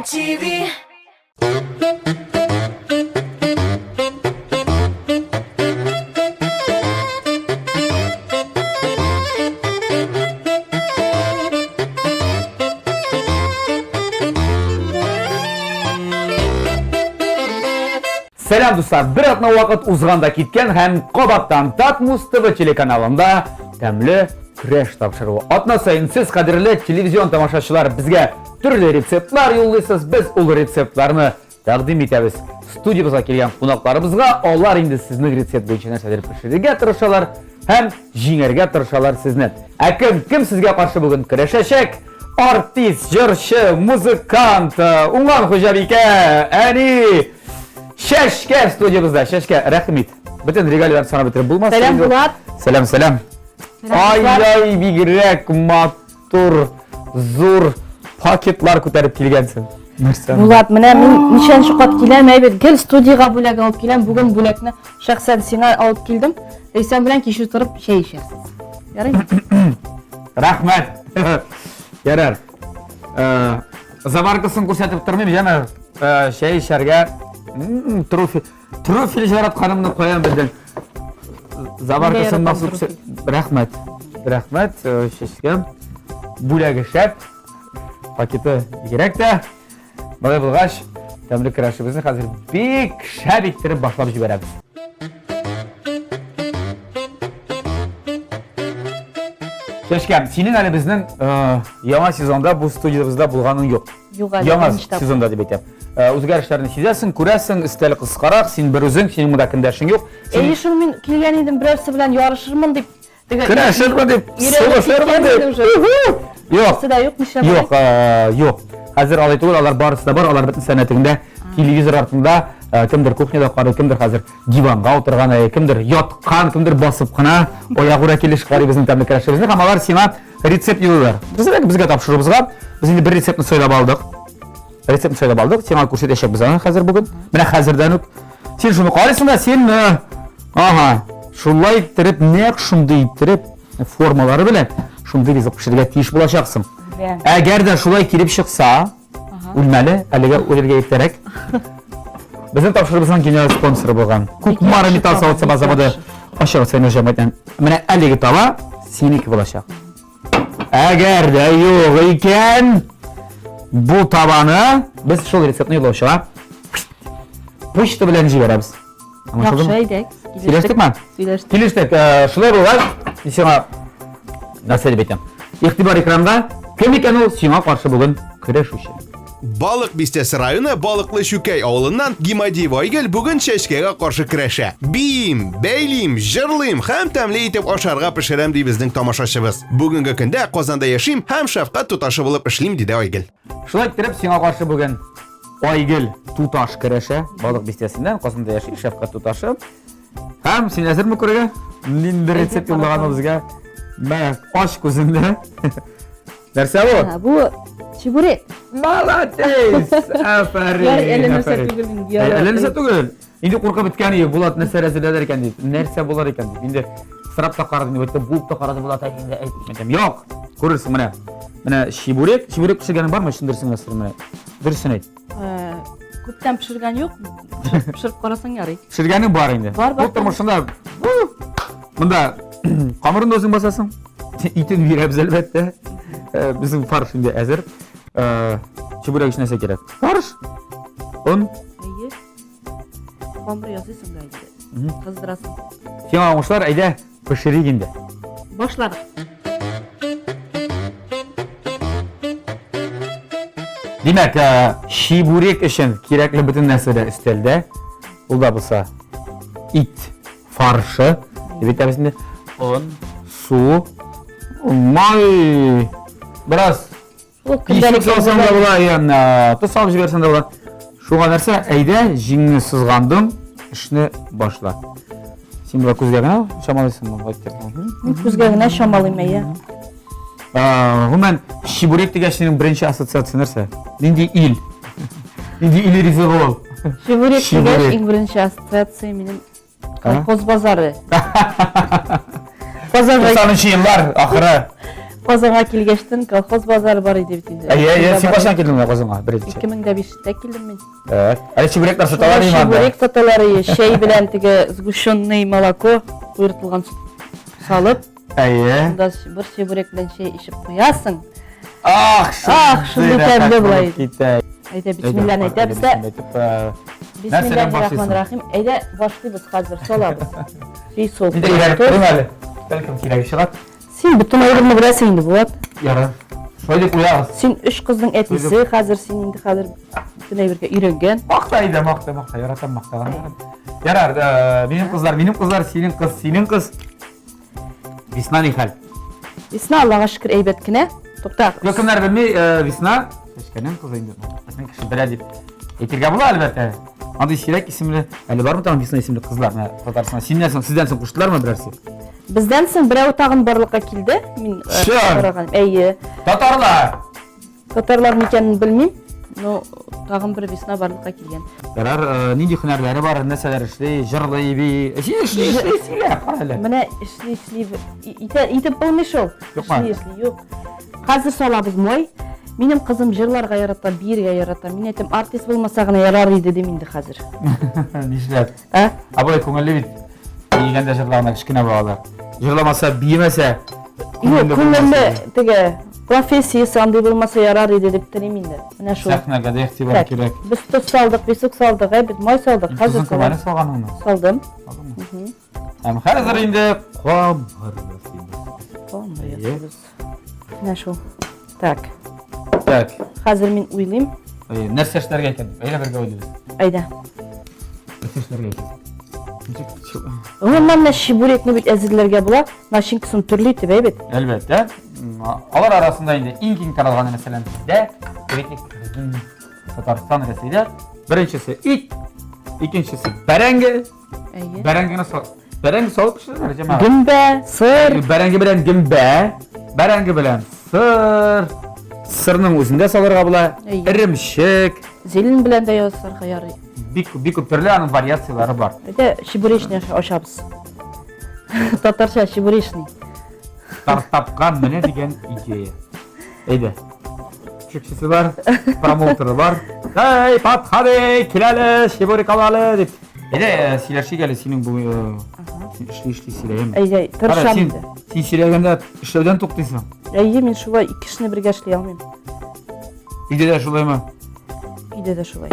MTV. Selam dostlar, bir atna vaqt uzganda ketgan hem Qobatdan Tatmus TV telekanalında təmli kreş topshirig'i. Atna sayın siz qadrli televizion tomoshachilar bizga turli retseptlar yollaysiz, biz ul retseptlarni taqdim etamiz. Studiyamizga kelgan qo'noqlarimizga onlar endi sizning retsept bo'yicha narsalar pishirishga tirishsalar ham jingirga tirishsalar sizni. Kim sizga qarshi bugun kurashacak? Artist, jurchi, muzikant, Umon Xo'jabeka, ani Shashka studiyamizda. Shashka, rahmat. Butun regallarni sanab bitirib bo'lmasdi. Selam Bulat. Selam. Ay bigrak motor zo'r paketlar ko'tarib kelgansan. Bulat, mana men nishan qat kelmayman. Gel studiyaga bo'lak olib kelam. Bugun bo'lakni shaxsan senga olib keldim. Sen bilan keshish turib shay ishasiz. Yaraymi? Rahmat. Yarar. Zavarkasini ko'rsatib turmayman, yana shay isharga trofil jaratganimni qo'yam bizdan. Zavarkasini maxsus rahmat. Shashkam. Bo'lagi shart. Paketi kerakda. Mana bo'lg'ash, tamlik kirashimizni hozir bek shabiktirib boshlab yuboramiz. Shashkam, sening hali bizning yangi sezonda bu studiyamizda bo'lganing yo'q. Yo'q, yangi sezonda deb aytayapman. O'zgarishlarni sezasan, ko'rasan, istal qisqaroq, sen bir o'zing, sening bunda qindashing yo'q. Shu men kelgan edim, birorsi bilan yorishirman deb. Kurashirman deb, so'rashirman deb. Yo'q. Sizda yo'qmi ishlar? Yo'q. Hozir olaytuvlar, ular borisida bor, ular bitin sanatingda, televizor ortida, kimdir kuxnyada qari, kimdir hozir divanga o'tirgan, kimdir yotgan, kimdir bosibxona, oyog'ura kelish qari bizning tamlik kurashimizni, hammalar sema retsept yo'llar. Bizga topshiribizga, biz endi bir retseptni so'ylab oldik. Sen ko'rsatishak bizani hozir bugun. Mana hozirdan sen shuni qaraysan-da, sen shunday tirib, naq shunday tirib formalari bilan shunday deb pishirga tiyish bo'lashaqsan. Agarda shulay kelib chiqsa, ulmali, aliga o'rga yetterek. Bizning topshirig'imizning general sponsori bo'lgan Kukmara Metal Savod zavodi oshig'i saynoshamadan. Mana aliga tava seniki bo'lashaq. Agarda yo'q ekan, bu tavani biz shu retseptni yo'lashga pochta bilan yuboramiz. Yaxshi aydak. Kelishdik. Shulay bo'lgan. Senga narsa deb aytaman. İxtibor ekranda kim ekani senga qarshi bugun kurashuvchi. Baliq Bistesi rayoni Baliqli Shukay ovulundan Gimadiyev Oygul bugun Shashkaga qarshi kurasha. Biyim, beylim, jırlayım ham tamli etib osharga pishiram deydi bizning tomoshachimiz. Bugungi kunda Qozonda yashayim, ham shafqat tutashi bo'lib ishlayim dedi Oygul. Shulay kirib senga qarshi bugun Oygul tutash kurasha Baliq Bistesidan Qozonda yashayib shafqat tutashi. Ham sen hozirmi ko'raga? Linda retsept yo'llagan bizga. Ben aç ko'zimda. Narsa bu? Bu chiburet. Malates. Aferin. Elinsa tugul. Endi qo'rqib bitgani Bulat narsa razillar ekan deydi. Narsa bo'lar ekan deydi. Endi sirapda qaradim, bu yerda bulutda qaradim Bulat endi aytdim. Yo'q. Ko'rursiz mana. Mana shiburek pishirgani bormi? Shundirsin nasir mana. Dursin ayt. Ko'pdan pishirgan yo'q. Pishirib qarasang yaraydi. Pishirgani bor endi. Bu turmushda bunda qamurini o'zing bosasan. Itini beramiz albatta. Bizim farq shunday hazır. Chiburak hech narsa kerak. Farq. Un. Qamir yozasan deydi. Qizdirasan. Yog'ochlar ayda pishiring endi. Boshladik. Demak, shiburek uchun kerakli butun narsalar istaldi. Unda bo'lsa it farshi deb aytamiz endi. Un, suv, may, biraz kundalik solsam da bo'lar, yana tuz solib jibersan da bo'lar. Shuga narsa ayda jingni sizg'andim, ishni boshla. Sen bu ko'zgagina shamolaysanmi? Ko'zgagina shamolayman. Umuman shiburek deganning birinchi assotsiatsiyasi narsa? Endi il rizqol. Shiburek degan eng birinchi assotsiatsiya mening kolxoz bozori. Bozorga yıllar ahire Qozonga kelgəşdən kolxoz bazarı var idi bitində. Sen kaçtan geldin o zaman? Birinci. 2005'te keldim men. Evet. Hadi çibrikler satalar iyi Çibrek sataları şey bilen tege sgущенный молоко buyurtulgan süt salıp Ayye. onda bir çibrek bilen şey içip koyasın. Ah, şimdi tebrik bulaydı. Gitti. Ayda bismillah ayda bizde. Bismillahirrahmanirrahim. Ayda başlıyoruz hazır solabız. Şey soğuk. Bir de ilerlettirim hadi. Belki kirayı şıkat. Sen bütün ayrımını bilesin indi bu at. Yarar. Şöyle uyarız. Sen üç kızın etisi hazır sen indi hazır bütün evirge үйренген. Maktaydı makta. Yaratan makta. Yarar. Benim kızlar, senin kız. Visna Nihal. Visna Allah'a şükür eybetkine. Tokta. Yakınlar bilmeyi Visna. Seçkenin kızıydı. Senin kişi böyle deyip. Etirge bula elbette. Adı Şirek isimli. Ali var mı tamam Visna isimli kızlar? Tatarsına. Sizdensin kuştular mı birersi? Bizden sen birau tağın barlıqqa keldi. Men so'raganim. Ayy. Tatarlar. Tatarlar ekanini bilmeyim. No tağın bir Visna barlıqqa kelgan. Yarar nindi hünerleri var, neseler işli, jırlıyı bir... İşli, qarayla. Mana ishli itib bilmish ol. Yo'qmi? Ishli yo'q. Hozir solamiz moy. Mening qizim jırlarga yarata, birga yarata. Men aytdim artist bo'lmasagina yarar edi demindi hozir. Nishlab. Ha? Aboy ko'ngilli bit. Yeganda jırlarına kichkina bo'lar. Jırlamasa, biymasa... Yo'q, ko'ngilli tege professiyasi qanday bo'lmasa yarar edi deb tilayman-da. Mana shu. Sahnaga da ehtibor kerak. Biz tuz soldik, besuk soldik, biz moy soldik. Hozir Kızın kumani solganingni. soldim. Ham hozir endi qom Mana shu. Tak. Tak. Hozir men o'ylayman. Narsa ishlarga ekan. Ayla birga o'ylaymiz. Ayda. Narsa ishlarga ekan. Umuman shiburekni bit azizlarga bular, mashinkasini turli deb aytib. Elbette. Alar arasında indi ilk taralğan mesela de bizim Tatarstan resmiyle birincisi it, ikincisi berenge. Berenge nasıl? Berenge soğuk bir şeyler acaba? Gümbe, sır. Berenge bilen gümbe, berenge bilen sır. Sırның өзінде салырға була, ірімшік. Зелен bilen de yazsarga yarый. Bir türlü anın varyasiyaları var. Де shiburechni oshamiz. Tatarcha shiburechni. Startapqa mine degan ideya. Eydi. Küçükçisi var, promotörü var. Hey Pat hadi kilali, shiburik alalı deb. Eydi silerşi geldi senin bu işli sileyim. Eydi, tırışam. Sen sileyende işlevden to'xtaysan. Eydi, men shulay ikkisini birga ishlay olmayman. Uyda da shulaymi? Uyda da shulay.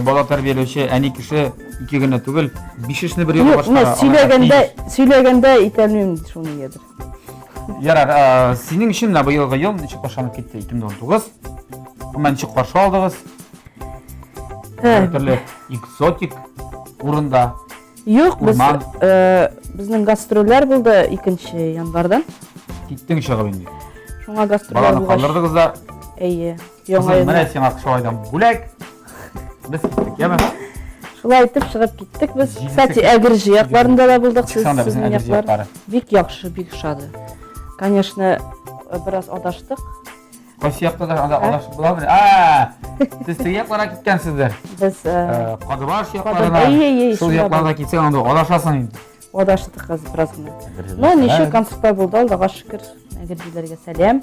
Bola tarbiyalashchi ani kishi ikki kunda tugul, 5 ishni bir yo'lga boshqara. Söylaganda aytolmayman shuni yedir. Yarar, sening ishing bu yilgi yil nechta boshlanib ketdi 2019. Nechta qarshi oldingiz? Turli ekzotik o'rinda. Yo'q, bizning gastrollar bo'ldi 2-yanvardan. Ketding chiqib endi. Shunga gastrollar Balani qoldirdingizlar. Eyyi, Mana sen Aqshoydan bo'lak. Biz ketdik, yami? Shulay aytib chiqib ketdik biz. Kстати, Agirji yoqlarında da bo'ldik. Sizning yoqlar bek yaxshi, bek yoshadi. Конечно, biraz adashdik. Qaysi yoqda adashib bo'ladimi? Siz yoqlarga ketgansizlar. Biz Qodibosh yoqlarına. Shu yoqlarga ketsang, unda adashasan endi. Adashdik hozir birozgina. No, nechta konsertlar bo'ldi, Allohga shukr. Agirjilarga salom.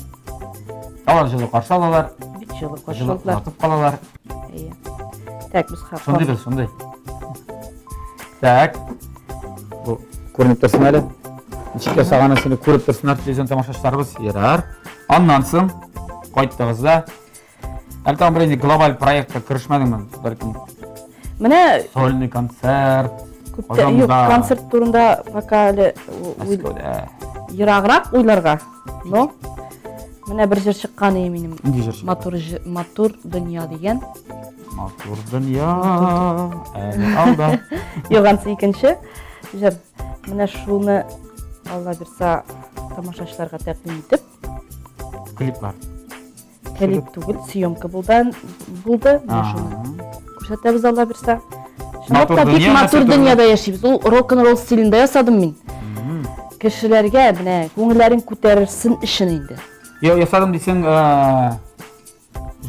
Avval жылы qarshi olalar. Bek жылы qarshi Жылы oldilar. qotib qolalar. Eyyi. Tak, biz Shunday. Tak. Bu ko'rinib tursin hali. Nechta sag'anasini ko'rib tursinlar televizion tomoshachilarimiz yarar. Ondan so'ng qaytdingizlar. Altan birinchi global proyektga kirishmadingmi? Balkim. Mana Solni konsert. yo'q, konsert turida vokali yiroqroq uylarga. No. Mana bir jir chiqqani menim. Motor dunyo degan. Motor dunyo. Alda. Yo'q, ansi ikkinchi. Jir mana shuni Alloh bersa tomoshachilarga taqdim etib, Kliplar. klip tugul, syomka bo'ldi. Mana shuni ko'rsatamiz Alloh bersa. Motor dunyoda yashaymiz. U rock-and-roll stilida yasadim men. Kishilarga mana ko'ngillaring ko'tarilsin ishini endi. Yo'q, yasadim desang,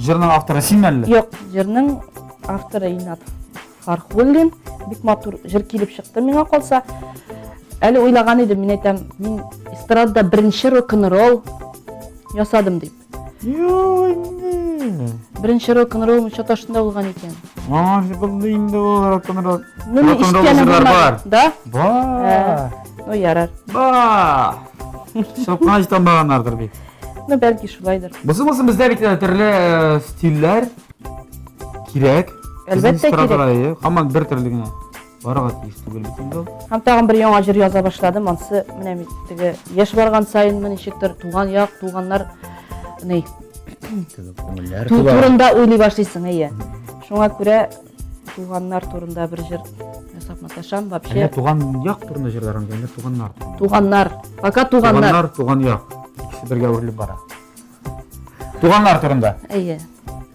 jurning avtori senmanmi? Yo'q, jurning avtori Inat Farxullin. Bek motor jir kelib chiqdi menga qolsa. Әлі ойлаған едім, мен айтам, мен эстрадада бірінші рок-н-ролл ясадым деп. Бірінші рок-н-ролл шаташында болған екен. Бұл енді ол рок-н-ролл. Мен ішкені бар. Да? Бар. Ну, ярар. Бар. Шапқан ажтанбағанлардыр бек. Ну, бәлки шулайдыр. Болсын бізде бит түрлі стильдер керек. Әлбәттә керек. Хаман бір түрлігіне бараға тиіс түгел бит ол. Һәм тагын бір яңа җыр яза башладым. Ансы менә теге яшь барган сайын мен ничектер туган як, туганнар ни турында уйлый башлыйсың, әйе. Шуңа күрә туганнар турында бір җыр ясап маташам. Вообще туган як турында җырларың да, туганнар. Туганнар, пока туганнар. Туган як. Икесе бергә үрелеп бара. Туганнар турында. Әйе.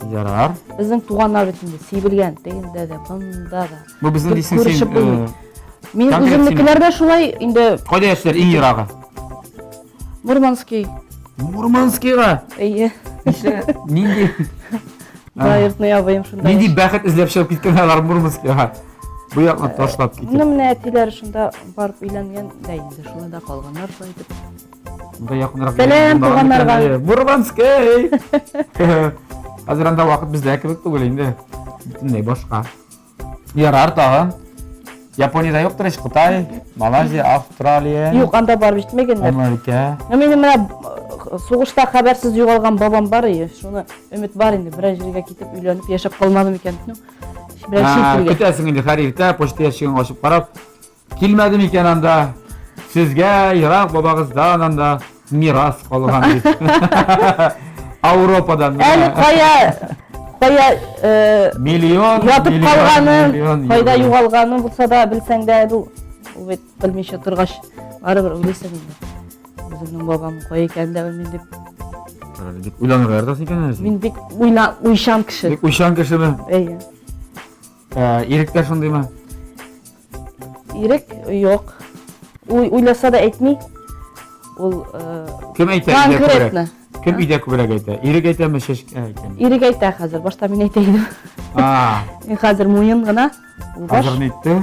Ярар. Безнең туганнар бит инде сибелгән, тегендә дә, бында да. Бу безнең дисең Күрешеп син. булмый. Мин конкрет үземнекеләр дә шулай инде Кайда яшьләр иң ерагы? Мурманский. Мурманскийга. Әйе. Нинди Заертный абыем шунда. нинди бәхет эзләп чыгып киткәннәр Мурманскийга. Бу якны ташлап китеп. Ну, менә әтиләр шунда барып өйләнгән дә инде, шулай да калганнар шулай итеп. Бунда якынрак. Сәлам туганнарга. Мурманский. Хәзер анда вакыт бездә кебек түгел инде. Бөтенләй башка. Ярар тагын. Япониядә юктыр ич Кытай, Малайзия, Австралия. Юк, анда барып җитмәгәннәр. Америка. Менә менә сугышта хәбәрсез югалган бабам бар иде. Шуны өмет бар инде. Берәр җиргә китеп өйләнеп яшәп калмадым икән. Ну, берәр шикелгә. Көтәсең инде Харифтә, почта яшигән ачып карап, килмәдем икән анда. Сезгә ерак бабагыздан анда мирас калган дип. Ауропадан. Әле кая Миллион. ятып калганы, кайда югалганы булса да белсәң дә бу бит белмичә торгач барыбер уйлыйсың инде. Үземнең бабам кая икән дә белмим дип. Дип уйланырга ярдас икән. Мин бик уйшан кеше. Бик уйшан кешеме? Әйе. Иректә шундыймы? Ирек юк. Уйласа да әйтми. Ул Кем әйтә? конкретно. Кем өйдә күбрәк әйтә? Ирек әйтәме, шешк әйтәме? Ирек әйтә хәзер. Башта мин әйтә идем. Мин хәзер муен гына. Ул баш. Хәзер нитте.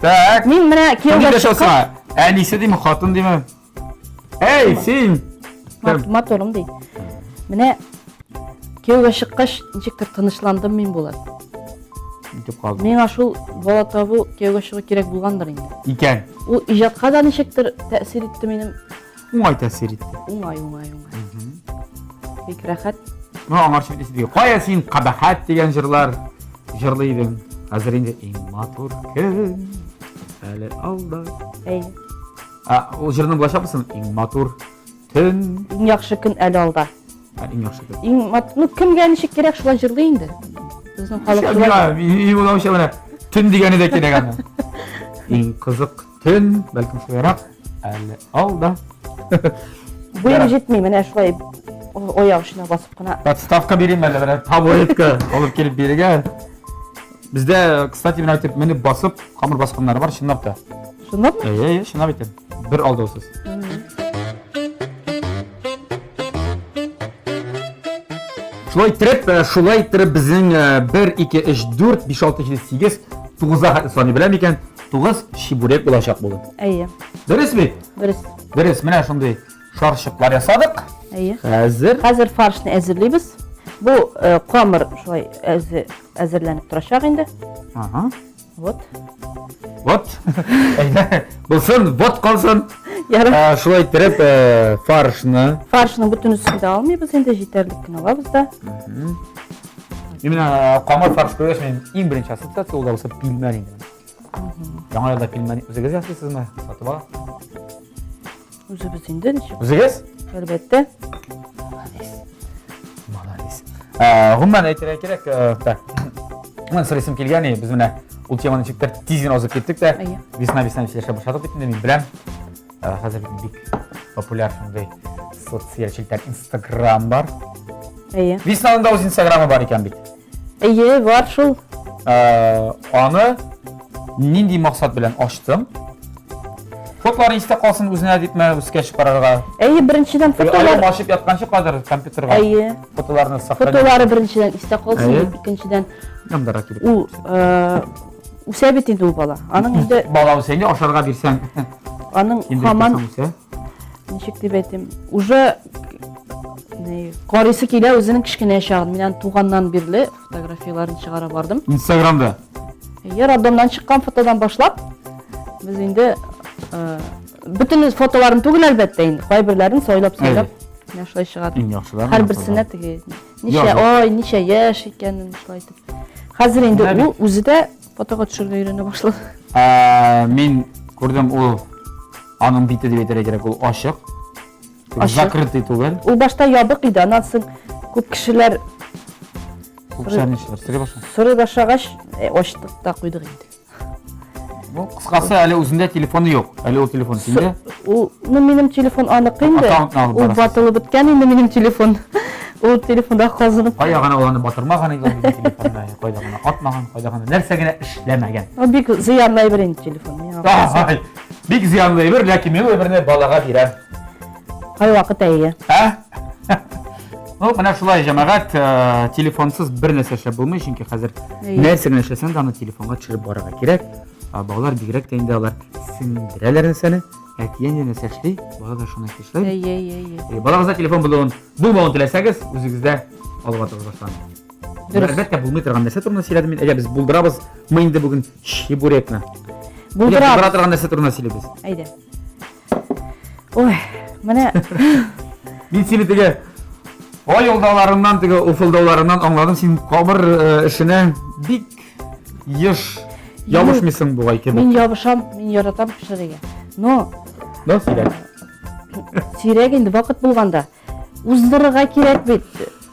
Так. Мин менә кияүгә чыккан. Әнисе диме, хатын диме? Эй, син. Моторым ди. Менә кияүгә чыккач, ничектер тынычландым мин булат. Дип калды. Миңа шул бала табу кияүгә чыгу кирәк булгандыр инде. Икән. Ул иҗатка да ничектер тәэсир итте минем. Уңай тәэсир итте. Уңай. Бик рәхәт. Ну, аңарчы бит диде. Кая син кабахат дигән җырлар җырлый идең. Хәзер инде иң матур көн. Әле алда. Әйе. Ул җырны булачак булсын? Иң матур төн. Иң яхшы көн әле алда. Иң яхшы көн. Иң ну кемгә ничек кирәк шулай җырлый инде. Безнең халык шулай. Мин уйлаучы менә төн дигәне дә кирәк аны. Иң кызык төн, бәлкем шулайрак. Әле алда. Буем җитми, менә шулай ояк эченә басып кына. Подставка бирим әле, менә табуретка алып килеп бирегә. Бездә, кстати, менә әйтеп, менә басып, камыр басканнар бар, чынлап та. Шундамы? Әйе, чынлап әйтәм. Бер алдаусыз. Шулай иттереп безнең 1 2 3 4 5 6 7 8 9-а хәтле саны беләм икән. 9 чебурек булачак булды. Әйе. Дөрес бит? Дөрес. Дөрес, менә шундый шарчыклар ясадык. Әйе. Хәзер фаршны әзерлибез. Бу камыр шулай әзерләнеп торачак инде. Ага. Вот. Әйдә. Булсын, вот калсын. Ярар. Шулай иттереп фаршны. Фаршның бөтенесен дә алмыйбыз инде, җитәрлек кенә алабыз да. Именно камыр фарш күрәш мен иң беренче ассоциация ул да булса пилмән инде. Яңа елда пилмән үзегез ясыйсызмы? Сатып ала? Үзебез инде ничек? Үзегез? Әлбәттә. Молодец. Гомман әйтергә кирәк, так. Мен сорыйсым килгән, без менә ул теманы ничектер тизен узып киттек дә. Весна сөйләшә башладык бит инде, мин беләм. Хәзер бик популяр шундый социаль челтәр Instagram бар. Әйе. Веснаның да үз Instagramы бар икән бит. Әйе, бар шул. Аны нинди максат белән ачтым? Фотолары истә калсын үзенә дитмә, үскә чыгарырга. Әйе, беренчедән фотолар Ачып ятканчы кадәр компьютерга. Әйе. Фотоларны сохранить. Фотолары беренчедән истә калсын, икенчедән Ямдара килеп. ул үсә бит инде ул бала. Аның инде Бала сенде ашарга бирсәң. аның хаман ничек дип әйтим, уже карыйсы килә үзенең кичкенә чагын. Мин аны туганнан бирле фотографияларын чыгара бардым. Instagramda. Роддомдан чыккан фотодан башлап без инде бүтән фотоларын түгел әлбәттә инде. Кайберләрен сойлап яшьләй чыгарды. Иң яхшылар. Һәр берсенә теге ничә яшь икәнен шулай итеп. Хәзер инде ул үзе дә фотога төшерергә өйрәнә башлады. Мин күрдем ул аның бите дип әйтергә кирәк, ул ачык. Закрытый түгел. Ул башта ябык иде, аннан соң күп кешеләр сорый башлагач, ачтык та куйдык инде. Бу кыскасы әле үзендә телефоны юк. Әле ул телефон синдә. Ул минем телефон анык инде. Ул батылы биткән инде минем телефон. Ул телефонда казынып. Кая гына ул аны батырмаган иде минем телефонда. Кайда гына атмаган, кайда гына нәрсә генә эшләмәгән. Ул бик зыянлы бер инде телефон. Бик зыянлы бер, ләкин мин öbürне балага бирәм. Кай вакыт әйе. Ну, менә шулай җәмәгать, телефонсыз бер нәрсә эшләп булмый, чөнки хәзер нәрсә генә эшләсәң дә аны телефонга төшереп барырга кирәк. Балалар бигрәк тә инде алар сеңдерәләр нәрсәне, әтиән нәрсә эшли, бала да шуны эшләй. Балагызда телефон булмавын теләсәгез, үзегездә алга тыгыз башлаңыз. Әлбәттә булмый торган нәрсә турында сөйләдем мин. Әгәр без булдырабыз, мы инде бүген чебурекны. Булдыра торган нәрсә турында сөйләбез. Әйдә. Ой, менә Мин сине теге айылдауларыңнан, теге уфылдауларыңнан аңладым, син камыр эшенә бик еш ябышмыйсың бугай кебек. Мин ябышам, мин яратам пешерергә. Но сөйлә. Сирәк инде вакыт булганда уздырырга кирәк бит.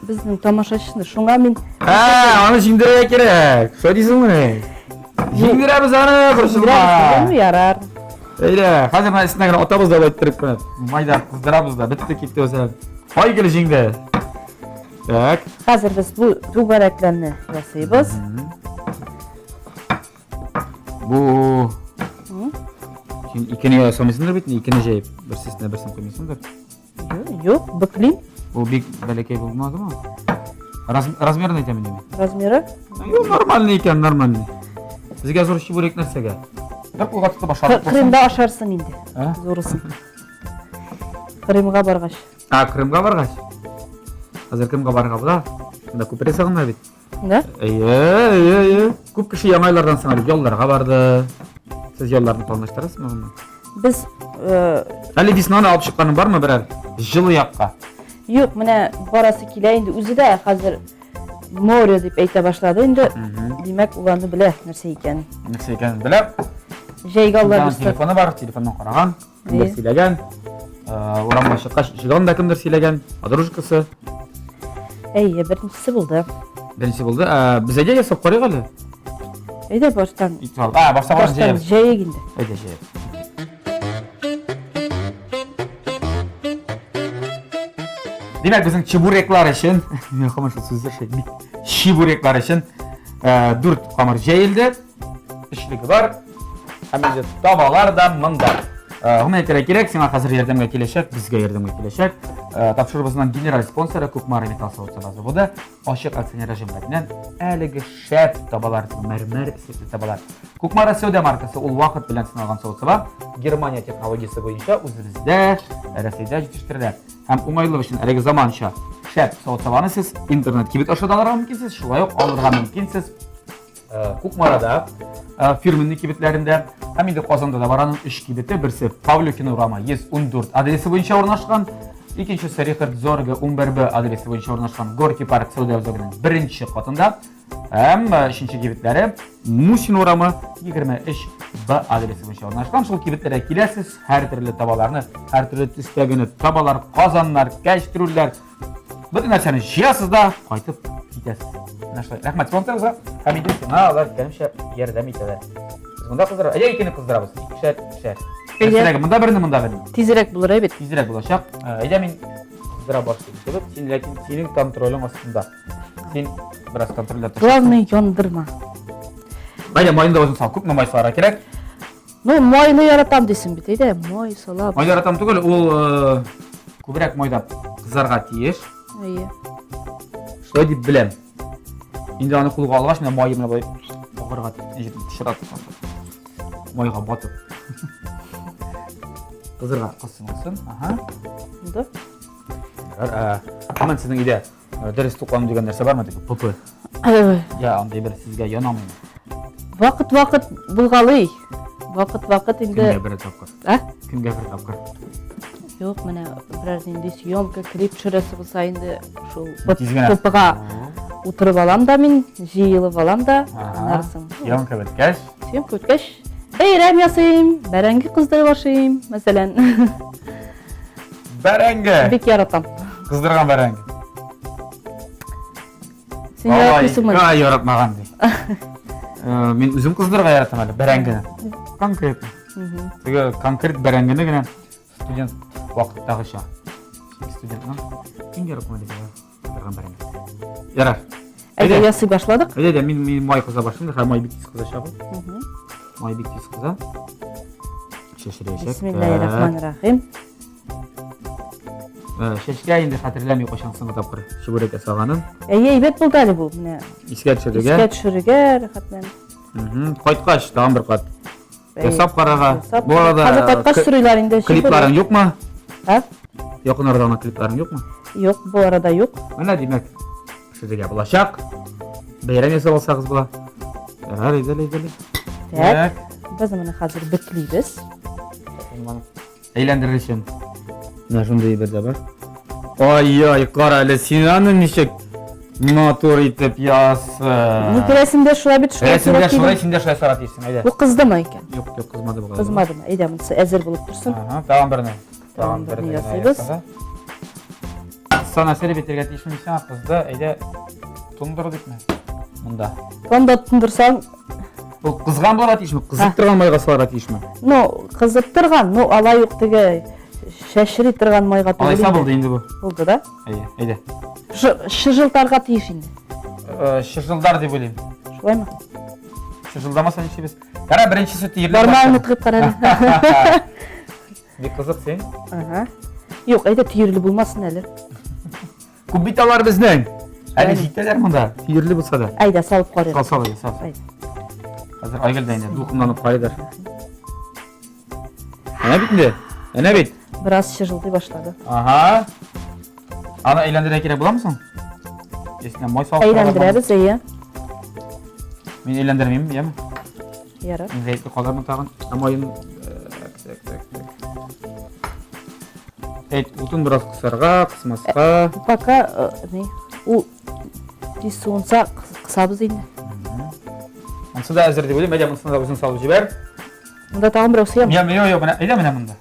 Безнең тамашачыны. Шуңа мин Аны җиңдерергә кирәк. Шулай дисеңме? Җиңдерәбез аны, борчылма. Ярар. Әйдә, хәзер менә синә генә атабыз да әйттереп кенә. Майда кыздырабыз да, битте китте өзәл. Кайгылы җиңде. Так. Хәзер без бу түгәрәкләрне ясыйбыз. Бу син икене ясамыйсыңдыр бит, икене җәеп, берсесенә берсен куймыйсыңдыр. Юк, бөклин. Ул бик бәләкәй булмадымы? Размерын әйтәм инде. Размеры? Юк, нормальный икән, нормальный. Безгә зур чебурек нәрсәгә? Бер кулга тотып башлап. Кремда ашарсың инде. Зурысын. Кремга баргач. Кремга баргач. Хәзер кремга барга була. Шунда күп рәсәгәннәр бит. Да? Әйе. Күп кеше яңайлардан соң ялларга барды. Сез ялларны таныштырасызмы монда? Без Әле Веснаны алып чыкканың бармы берәр? Җылы якка. Юк, менә барасы килә инде. Үзе дә хәзер море дип әйтә башлады инде. Димәк, ул аны белә нәрсә икән. Нәрсә икәнен белә. Җәйгә алар телефоны бар, телефоннан караган, кемдер сөйләгән. Урамга чыккач, җыган да кемдер сөйләгән, подружкасы. Әйе, беренчесе булды. Беренче булды. Без әйдә ясап карыйк әле. Әйдә баштан. Баштан җәйг инде. Әйдә җәйг. Димәк, безнең чебуреклар өчен, мен хомыш сүзләр шәйби. Чебуреклар өчен 4 камыр җәелде. Эшлеге бар. Һәм инде табалар да монда. Гомумән кирәк, сиңа хәзер ярдәмгә киләчәк, безгә ярдәмгә киләчәк. Тапшырыбызның генераль спонсоры Күкмара металл заводы, ачык акционер режимында әлеге шәп табалар, мәрмәр исле табалар. Күкмара Сәүдә маркасы ул вакыт белән сыналган савыт-саба Германия технологиясе буенча үзебездә Россиядә җитештерелә. Һәм уңайлык өчен әлеге заманча шәп савыт-сабаны сез интернет кибет аша да алырга мөмкинсез, шулай ук алырга мөмкинсез. Күкмарада фирменный кибетләрендә һәм инде Казанда да бар аның 3 кибете, берсе Павлюкина урама 114 адресы буенча урнашкан, икенчесе Рихард Зорге 11Б адресы буенча урнашкан Горький парк Сәүдә үзәгенең 1-нче катында, һәм 3нче кибетләре Мусин урамы 23Б адресы буенча урнашкан. Шул кибетләргә киләсез, һәр төрле табаларны, һәр төрле төстәгене табалар, казаннар, кәчтүрләр, бөтен нәрсәне җыясыз да кайтып китәсез. Рәхмәт спонсорга, һәм инде сиңа алар кәмшә ярдәм итәләр. Без монда кыздыра, әйе икене кыздырабыз. Икешәр. Әйдә, монда берне, монда берне. Тизрәк булыр бит. Тизрәк булачак. Әйдә, мин кыздыра башлыйм. Син ләкин синең контролең астында. Син бераз контрольдә тор. Главное яндырма. Әйдә, майында үзең сал, күпме май салырга кирәк? Ну, майны яратам дисең бит, әйдә, май салам. Май яратам түгел, ул күбрәк майда кызарга тиеш. Әйе. Шулай дип беләм. Инде аны кулга алгач, менә майы менә булай жоғарыға пішірат майға батып қыздырға қылсын olsun. Болды. Аман сіздің үйде дұрыс тұқлану деген нәрсе бар ма? Пупы. Я андай бір сізге ұнамайды. Вақыт бұлғалы. Вақыт енді... Күнге бір тапқыр. А? Күнге бір тапқыр. Жоқ, міне біраз енді съемка, клип шырасы болса енді шул Тизгін. пупыға отырып алам да мен, жиылып алам да. Нарсың. Съемка біткәш. Съемка өткәш. Бәйрәм ясайым, бәрәңгі қыздырып ашайым, мәсәлән. Бәрәңгі. Бик яратам. Қыздырған бәрәңгі. Сен яратмайсың мені. Ай, яратмаған дей. Мен өзім қыздырға яратам әлі, бәрәңгіні. Конкретно. Теге конкрет бәрәңгіні генә студент вакыттагыча. Студентның ким яратмайды қыздырған бәрәңгі. Ярар. Әйдә ясый башладык. Әйдә, мен май кыза башлыйм, һәм май бик тиз кыза шагы. Май бик тиз кыза. Шешерәчәк. Бисмиллаһир-рахманир-рахим. Шешкә инде хәтерләми кайчан соңгы тапкыр чебурек ясаганын. Әйбәт булды әле бу. Менә Искә төшерергә. искә төшерергә рәхәтлән. Кайткач тагын бер кат. Ясап карага. Бу арада Хәзер кайткач сөрүләр инде. клипларың юкмы? Ха? Якын арада гына клипларың юкмы? Юк, бу арада юк. Менә димәк, шешергә булачак. Бәйрәм ясап алсагыз була. Ярар, иде. Так. Без моны хәзер биклибез. Әйләндерер өчен. Менә шундый бер дә бар. Ай, кара әле син аны ничек матур итеп ясы. Ник рәсемдә шулай бит шулай. Рәсемдә шулай, син дә шулай сарат исең, әйдә. Бу кыздымы икән? Юк, кызмады бу. Кызмадымы? Әйдә, монысы әзер булып торсын. Тагын берне. Тагын берне ясыйбыз. Sana seni bitirgət işmişsən qızdı, əйдә tundur ditmə. Bunda. Онда тундырсаң, Бұл qızğan bolat işmi? Qızıqtırğan майға салат işmi? ну, кызып торган, ну, алай юк теге шәшри торган майга түгел. Алайса булды инде бу. Булды да? Әйдә. Шыжылтарга тиеш инде. Шыжылдар дип уйлыйм. Шулаймы? Шыжылдамаса ничебез? Кара беренче сөт ерле. Нормально тыгып кара. Бик кызык сен. Ага. Юк, әйдә тиерле булмасын әле. Күп бит алар безнең. Әле җитәләр монда. Тиерле булса да. Әйдә салып карыйк. Сал. Әйдә. Хәзер Айгөл дә инде духымнанып карыйдыр. Әнә бит инде. Әнә бит. Бераз шыжылтый башлады. Ага. Аны әйләндерә кирәк буламы соң? Есенә май салып. Әйләндерәбез, әйе. Мен әйләндермим, яме? Ярар. Мен зәйтле калырмын тагын. Амайын. Утын biraz кысарга, кысмаска. Пока не у тиз суынса кысабыз инде. Монсы да әзер дип уйлыйм. Әйдә монсын да үзең салып җибәр. Монда тагын берәү сыям. Юк, менә әйдә менә монда.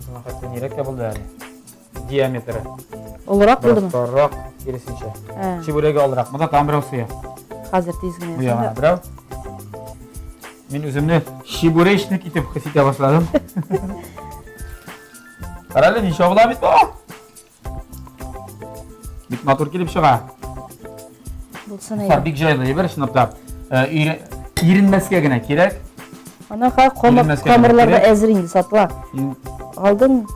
Бuna хәтта нирәк тә булды әле. Диаметры. Олырак булдымы? Тарак, киресенчә. Чебүрәгә алырак. Монда тагын берәү сыя. Хәзер тиз генә. Бу яңа берәү. Мен үземне чебүречник итеп хис итә башладым. Карале, ничә була бит бу? Бик матур килеп чыга. Булсын Сар әйе. бик җайлы бер шынапта. Иренмәскә генә кирәк. Ана камырларда әзер инде сатыла. Алдың.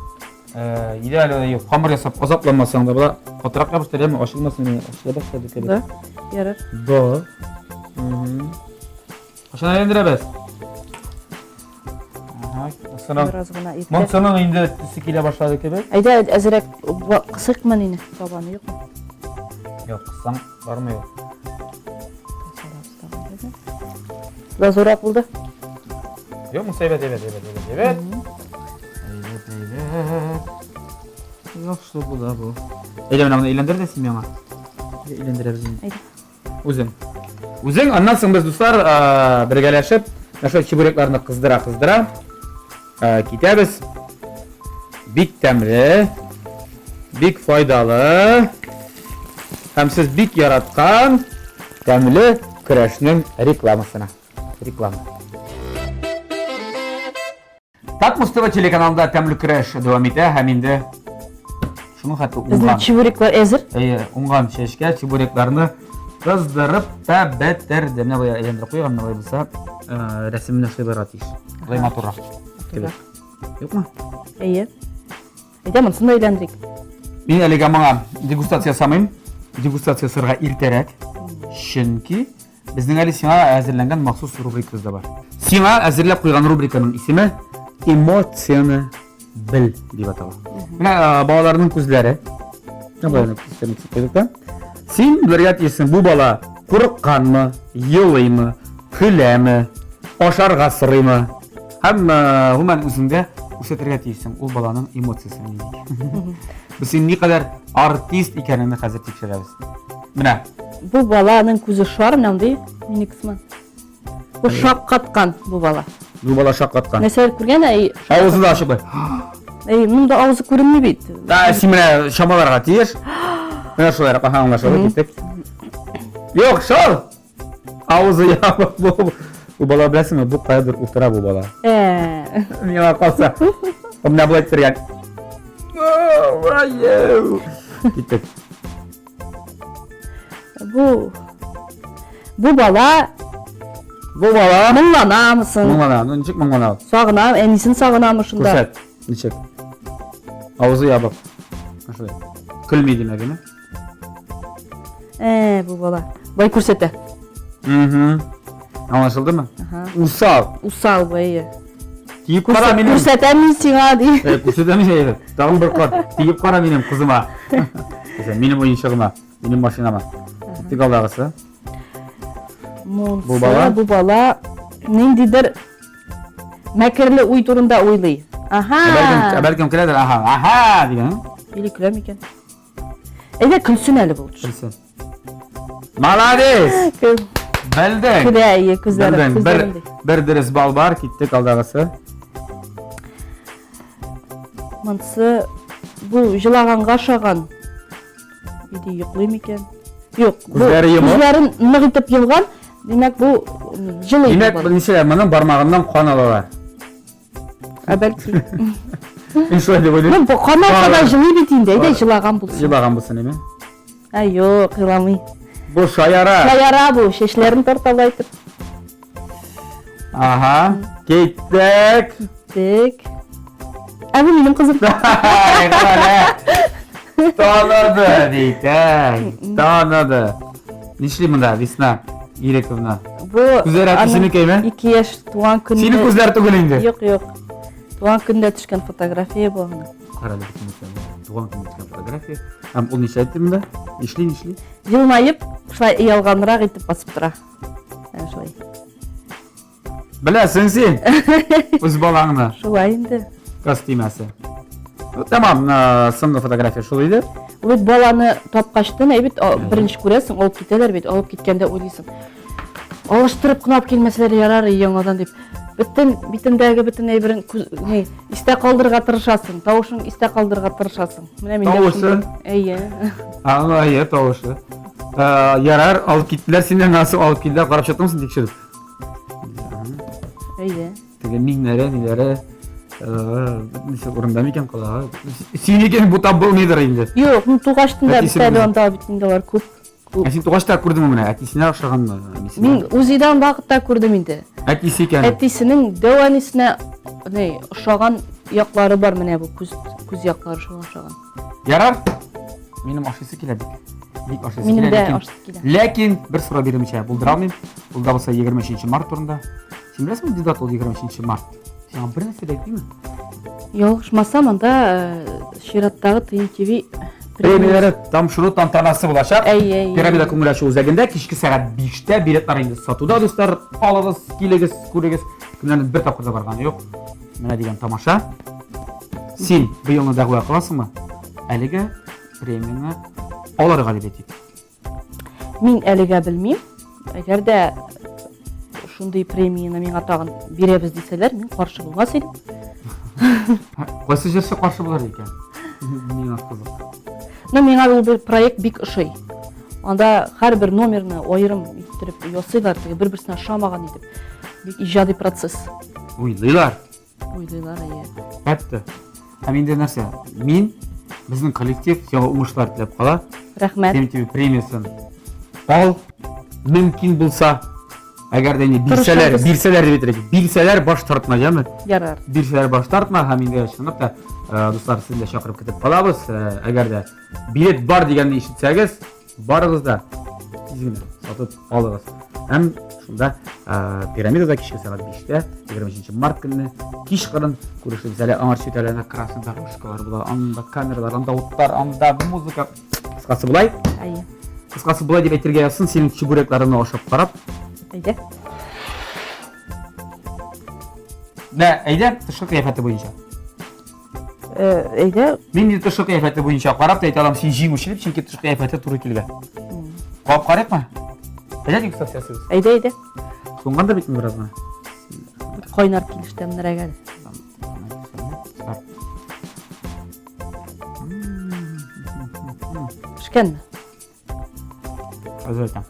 Идеаль юк. Камыр ясап азапланмасаң да була. Катырак ябыштыр, яме ачылмасын, ачыла башлады кебек. Да. Ярар. Да. Кашан әйләндерәбез? Бераз гына иткә. Монсының инде төсе килә башлады кебек. Әйдә әзерәк кысыкмы инде табаны юкмы? Юк, кысаң бармы юк. Лазурак булды. Юк, монсы әйбәт. Яхшы була бу. Әйдә менә моны әйләндер дә син миңа. Әйләндерәбез инде. Әйдә. Үзең, аннан соң без дуслар бергәләшеп, наша чебурекларны кыздыра китәбез. Бик тәмле, бик файдалы, һәм сез бик яраткан тәмле көрәшнең рекламасына. Реклама. Татмус ТВ телеканалында тәмле көрәш дәвам итә, һәм инде шуның хәтта Безнең чебуреклар әзер. Уңган чәчкә чебурекларны кыздырып та бетердем. Менә буя әйләндереп куйган, менә булса, рәсемне шыбыра тиеш. Булай матуррак. Юкмы? Әйе. Әйдә, монысын да әйләндерик. Мин әлегә моңа дегустация ясамыйм. дегустация сырға иртерәк. Чөнки безнең әле сиңа әзерләнгән махсус рубрикабыз да бар. Сиңа әзерләп куйган рубриканың исеме эмоцияны бел дип атала. Менә балаларның күзләре. Балаларның күзләрен күрдек та. Син белергә тиешсең, бу бала курыкканмы, елыймы, көләме, ашарга сорыймы? Һәм гомумән үзеңдә күрсәтергә тиешсең ул баланың эмоциясын нидә. Без син никадәр артист икәнеңне хәзер тикшерәбез. Менә Бу баланың күзе шар нәмди, мине кысман. Бу шак каткан бу бала. бу бала шаккаткан. Нәрсә күргән, Авызы да ачык бай. Монда авызы күренми бит. Да, син менә шамаларга тиеш. Менә шулай аңлашылып киттек. Юк, шул. Авызы ябык бу. Бу бала беләсеңме, бу кайдыр утыра бу бала. Миңа калса. Менә булай торган. Киттек. Бу бала моңланамысың? Моңлана, ничек моңлана? Сагынам, әнисен сагынамы шунда? Күрсәт, ничек? Авызы ябык. Шулай. Көлми димәгеме? Бу бала. Бай күрсәтә. Аңлашылдымы? Аха. Усал бай. Тиеп кара минем. Күрсәтәм мин сиңа ди. Күрсәтәм җәйбе. Тагын бер кат. Тиеп кара минем кызыма. Минем уенчыгыма, минем машинама. Тик алдагысы. Бу бала ниндидер мәкерле уй турында уйлый. Бәлкем көләдер. Аха дигән. Или көләм икән. Әйдә көлсен әле бул. Көлсен. Молодец. Белдең. Күрәйе күзләрем. Бер дөрес бал бар, киттек алдагысы. Монсы бу җылаганга шаган. Иди йоклый микән? Юк, күзләрен нык итеп йылган. Димәк бу җылый. Димәк, ничә моның бармагыннан кан алалар. Бәлки. Шулай дип уйлыйм. Мен бу кан алса җылый бит инде, әйдә җылаган булсын. Җылаган булсын, әйме? Юк, йыламый. Бу шаяра. Шаяра бу, шешләрен тарталайтып. Аха, киттек. Тик. Бу минем кызым. Таныды, дейтәк. Таныды. Нишли монда, Весна Ирековна? Бу күзләре әтисенекеме? 2 яшь туган көндә. Синең күзләр түгел инде. Юк. Туган көндә төшкән фотография бу. Карады туган көндә төшкән фотография. Һәм ул ничә әйтте монда? Нишли? Җылмаеп, шулай ялганрак итеп басып тора. Шулай. Беләсең син. Үз балаңны. Шулай инде. Костюмасы. Тамам, сынлы фотография шул иде. Ул баланы тапкачтан, бит беренче күрәсең, алып китәләр бит, алып киткәндә уйлыйсың. Алыштырып кына килмәсләр ярар яңадан дип. Битендәге бөтен әйберен истә калдырырга тырышасың, тавышың истә калдырырга тырышасың. Менә мин Тавышы? Әйе, тавышы. Ярар, алып киттеләр, синнән насыл алып килделәр, карап чыктыңмы тикшереп? Теге ниләре ничә урында микән кала? Синекен бу тап булмыйдыр инде. Юк, тугачтын да бит анда бит инде куп. Син тугачта күрдеңме менә? Әтисенә охшаганмы? Мин үзидән вакытта күрдем инде. Әтисе икән. Әтисенең дәванисенә охшаган яклары бар менә бу күз яклары шуга охшаган. Ярар. Минем ашыйсы килә бит. Бик ашыйсы Минем дә килә. ашыйсы килә. Ләкин бер сорау бирмичә булдыра алмыйм. Ул да булса 23 март турында. Син беләсеңме, дидат ул 23 март? Сиңа бер нәрсә дә әйтмиме? Ялгышмасам, анда чираттагы ТНТV Премияләре тамшыру тантанасы булачак. Пирамида күңелачу үзәгендә кичке сәгать 5-тә билетлар инде сатуда, дуслар. Алыгыз, килегез, күрегез. Көннәрдән бер тапкыр да барганы юк. Менә дигән тамаша. Син быелны дәгъва кыласыңмы? Әлегә премияны алырга дип әйтик. Мин әлегә белмим. Әгәр дә шундый премияны миңа тагын бирәбез дисәләр, мин каршы булмас идем. Кайсы җырчы каршы булыр икән? Миңа кызык. Миңа ул бер проект бик ошый. Анда һәрбер номерны аерым иттереп ясыйлар, бер-берсенә ошамаган итеп. Бик иҗади процесс. Уйлыйлар. Әйе. Хәтта. Һәм инде нәрсә? Мин безнең коллектив яңа уңышлар теләп кала. Рәхмәт. ТНТV премиясын ал. Мөмкин булса, әгәр дә бирсәләр дип әйтик. Бирсәләр баш тартма, җәме? Ярар. Бирсәләр баш тартма, һәм инде чынлап та дуслар, сезне чакырып китеп калабыз. Әгәр дә билет бар дигәнне ишетсәгез, Барыгыз да тизгине сатып алыгыз. Һәм шунда пирамидада кичке сәгать 5-тә 20 март көнне кич кырын күрешебез. Әле аңар читәләренә красный дорожкалар була, анда камералар, анда уттар, анда музыка. Кыскасы булай. Әйе. Кыскасы булай дип әйтергә язсын, синең чебурекларыңны ашап карап. Әйдә. Да, әйдә, тышкы кыяфәте буенча. Әйдә. Мин инде тышкы кыяфәте буенча карап та әйтә алам, син җиңүче дип, чөнки тышкы кыяфәте туры килгән. Кап карыйкмы? Әйдә, дегустациясыз. Әйдә. Соңганда бит бераз гына. Кайнар килештән нәрәгә. Пешкәнме? Хәзер әйтәм.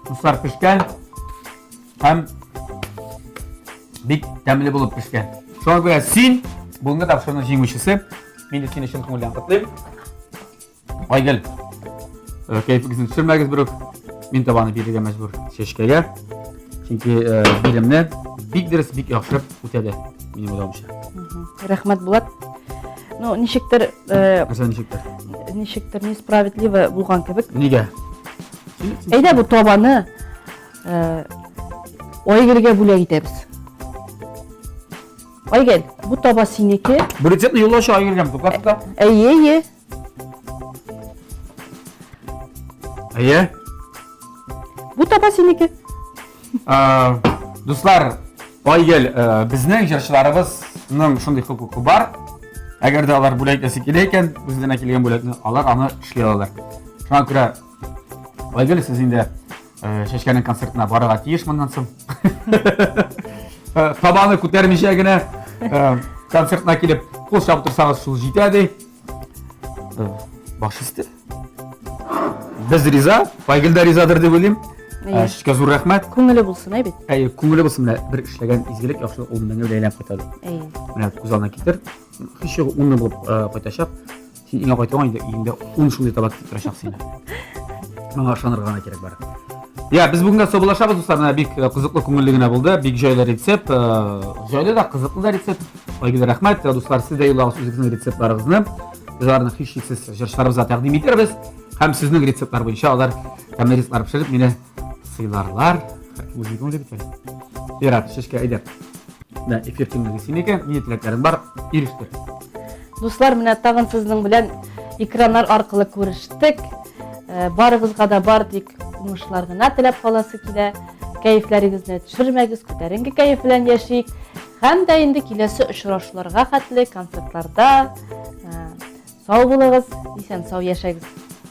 Дуслар, пешкән һәм бик тәмле булып пешкән. Шуңа күрә син бүгенге тапшыруның җиңүчесе. Мин дә сине чын күңелдән котлыйм. Айгөл, кәефегезне төшермәгез берүк. Мин табаны бирергә мәҗбүр чәчкәгә. Чөнки билемне бик дөрес, бик яхшы үтәде. Минем уйлавымча. Рәхмәт Булат. Ну, ничектер несправедливо булган кебек. Нигә? Әйдә бу табаны Айгөлгә бүләк итәбез. Айгөл, бу таба синеке. Бу рецептны юллаучы Айгөлгә туктатты. Әйе. Әйе. Бу таба синеке. Дуслар, Айгөл безнең җырчыларыбызның шундый хокукы бар. Әгәр дә алар бүләкләсе килә икән, үзләренә килгән бүләкне алар аны эшли алалар. Шуңа күрә Айгөл, сез инде чәчкәнең концертына барырга тиеш моннан соң. Табаны күтәрмичә генә концертына килеп кул чабып торсагыз шул җитә ди. Баш өсте. Без риза, Айгөл дә ризадыр дип уйлыйм. Sizga зур рәхмәт. Күңеле булсын, әйбет. Күңеле булсын, бер эшләгән изгелек, яхшылык ул менә әйләнеп кайтады. Менә күз алдына китер. Һич юк, унны булып кайтачак. Син иңә кайтган инде 10 шундый табак китерәчәк сине. Моңа ышанырга гына кирәк бар. Я, без бүгенгә собулашабыз, дуслар, менә бик кызыклы күңелле генә булды. Бик җайлы рецепт, җайлы да, кызыклы да рецепт. Айгөл, рәхмәт. Дуслар, сез дә юллагыз үзегезнең рецептларыгызны. Без аларны һичшиксез җырчыларыбызга тәкъдим итәрбез. Һәм сезнең рецептлар буенча алар тәмле рецептлар пешереп мине сыйларлар. Үзегең дип әйтә. Ярат, шешкә әйдә. Да, эфир киңлеге синеке, ни теләкләрең бар, ирештер. Дуслар, менә тагын сезнең белән экраннар аркылы күрештек. Барыгызга да бардык уңышлар гына теләп каласы килә. Кәефләрегезне төшермәгез, күтәренке кәеф белән яшик. Һәм дә инде киләсе очрашуларга хәтле концертларда сау булыгыз, исән сау яшәгез.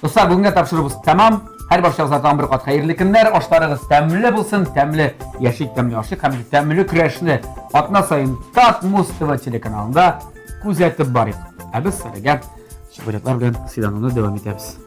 Дуслар, бүгенгә тапшырыбыз тәмам. Һәр барчагызга тагын бер кат хәерле көннәр. Ашларыгыз тәмле булсын, тәмле яшик, тәмле ашык һәм тәмле күрешне атна сайын Тат Муз ТВ телеканалында күзәтеп барыйк. Ә без сезгә чебуреклар белән сыйлануны дәвам итәбез.